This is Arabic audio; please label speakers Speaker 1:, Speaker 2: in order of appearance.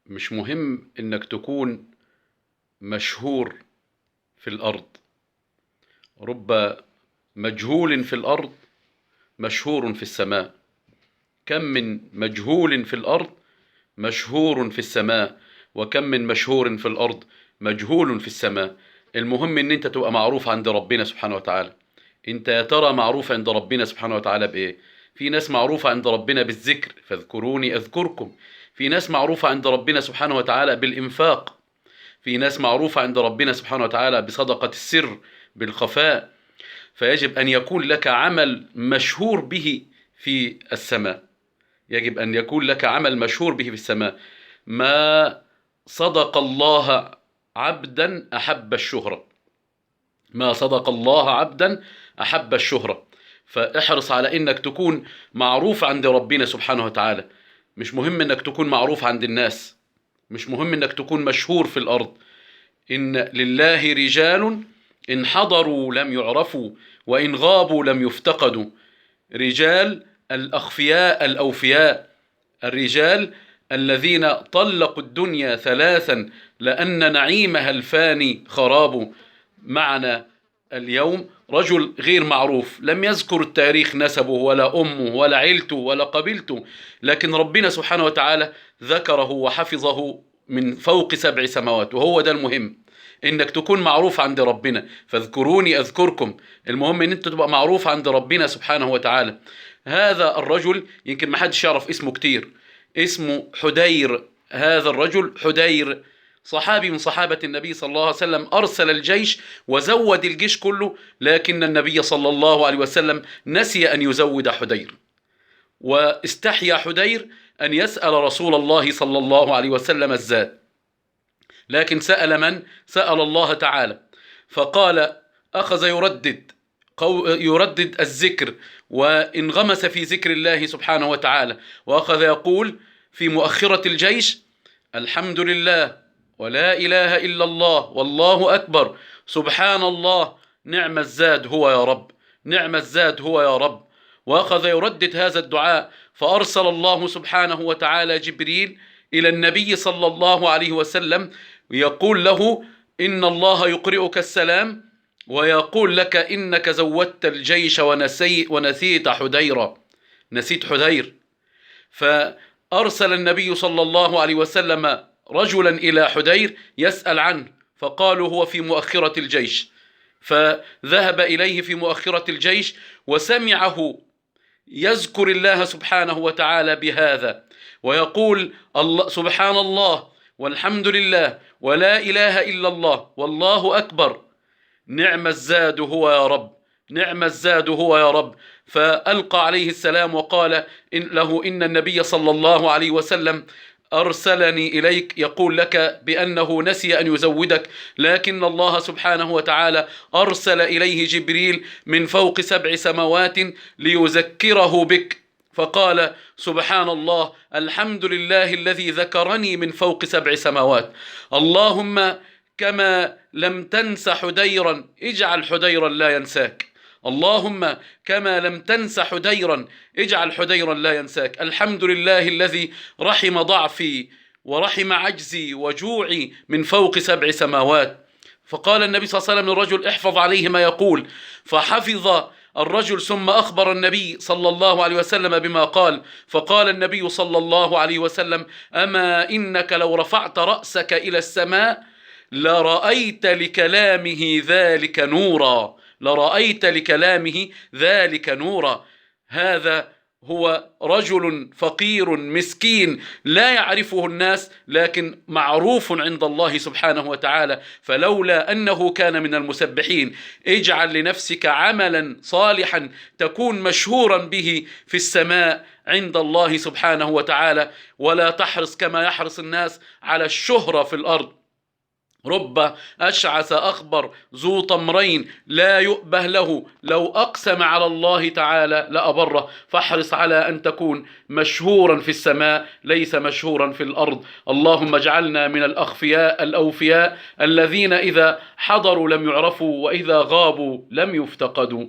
Speaker 1: مش مهم انك تكون مشهور في الارض. رب مجهول في الارض مشهور في السماء. كم من مجهول في الارض مشهور في السماء، وكم من مشهور في الارض مجهول في السماء. المهم ان انت تبقى معروف عند ربنا سبحانه وتعالى. انت يا ترى معروف عند ربنا سبحانه وتعالى بايه؟ في ناس معروفة عند ربنا بالذكر، فاذكروني اذكركم. في ناس معروفة عند ربنا سبحانه وتعالى بالانفاق. في ناس معروفة عند ربنا سبحانه وتعالى بصدقة السر، بالخفاء. فيجب أن يكون لك عمل مشهور به في السماء. يجب أن يكون لك عمل مشهور به في السماء. ما صدق الله عبدا أحب الشهرة. ما صدق الله عبدا أحب الشهرة. فاحرص على إنك تكون معروف عند ربنا سبحانه وتعالى. مش مهم إنك تكون معروف عند الناس، مش مهم إنك تكون مشهور في الأرض. إن لله رجال إن حضروا لم يعرفوا، وإن غابوا لم يفتقدوا. رجال الأخفياء الأوفياء، الرجال الذين طلقوا الدنيا ثلاثا لأن نعيمها الفاني خراب. معنا اليوم رجل غير معروف، لم يذكر التاريخ نسبه ولا أمه ولا عيلته ولا قبيلته، لكن ربنا سبحانه وتعالى ذكره وحفظه من فوق 7 سماوات. وهو ده المهم، انك تكون معروف عند ربنا. فاذكروني اذكركم. المهم ان انت تبقى معروف عند ربنا سبحانه وتعالى. هذا الرجل يمكن ما حدش يعرف اسمه كتير، اسمه حدير. هذا الرجل حدير صحابي من صحابة النبي صلى الله عليه وسلم، أرسل الجيش وزود الجيش كله، لكن النبي صلى الله عليه وسلم نسي أن يزود حدير. واستحيا حدير أن يسأل رسول الله صلى الله عليه وسلم الزاد، لكن سأل من؟ سأل الله تعالى. فقال، أخذ يردد الذكر، وانغمس في ذكر الله سبحانه وتعالى، وأخذ يقول في مؤخرة الجيش: الحمد لله ولا إله إلا الله والله أكبر، سبحان الله، نعم الزاد هو يا رب، نعم الزاد هو يا رب. وأخذ يردد هذا الدعاء، فأرسل الله سبحانه وتعالى جبريل إلى النبي صلى الله عليه وسلم يقول له: إن الله يقرئك السلام ويقول لك إنك زودت الجيش ونسيت حديرا. نسيت حدير. فأرسل النبي صلى الله عليه وسلم رجلا إلى حدير يسأل عنه، فقالوا هو في مؤخرة الجيش. فذهب إليه في مؤخرة الجيش وسمعه يذكر الله سبحانه وتعالى بهذا، ويقول: الله سبحان الله والحمد لله ولا إله إلا الله والله أكبر، نعم الزاد هو يا رب، نعم الزاد هو يا رب. فألقى عليه السلام وقال له: إن النبي صلى الله عليه وسلم أرسلني إليك يقول لك بأنه نسي أن يزودك، لكن الله سبحانه وتعالى أرسل إليه جبريل من فوق 7 سماوات ليذكره بك. فقال: سبحان الله، الحمد لله الذي ذكرني من فوق 7 سماوات. اللهم كما لم تنس حديرا اجعل حديرا لا ينساك. اللهم كما لم تنس حديرا اجعل حديرا لا ينساك. الحمد لله الذي رحم ضعفي ورحم عجزي وجوعي من فوق 7 سماوات. فقال النبي صلى الله عليه وسلم للرجل: احفظ عليه ما يقول. فحفظ الرجل، ثم أخبر النبي صلى الله عليه وسلم بما قال. فقال النبي صلى الله عليه وسلم: أما إنك لو رفعت رأسك إلى السماء لرأيت لكلامه ذلك نورا، لرأيت لكلامه ذلك نورا. هذا هو رجل فقير مسكين لا يعرفه الناس، لكن معروف عند الله سبحانه وتعالى. فلولا أنه كان من المسبحين. اجعل لنفسك عملا صالحا تكون مشهورا به في السماء عند الله سبحانه وتعالى، ولا تحرص كما يحرص الناس على الشهرة في الأرض. رب أشعث أخبر ذو طمرين لا يؤبه له لو أقسم على الله تعالى لأبره. فاحرص على أن تكون مشهورا في السماء ليس مشهورا في الأرض. اللهم اجعلنا من الأخفياء الأوفياء الذين إذا حضروا لم يعرفوا وإذا غابوا لم يفتقدوا.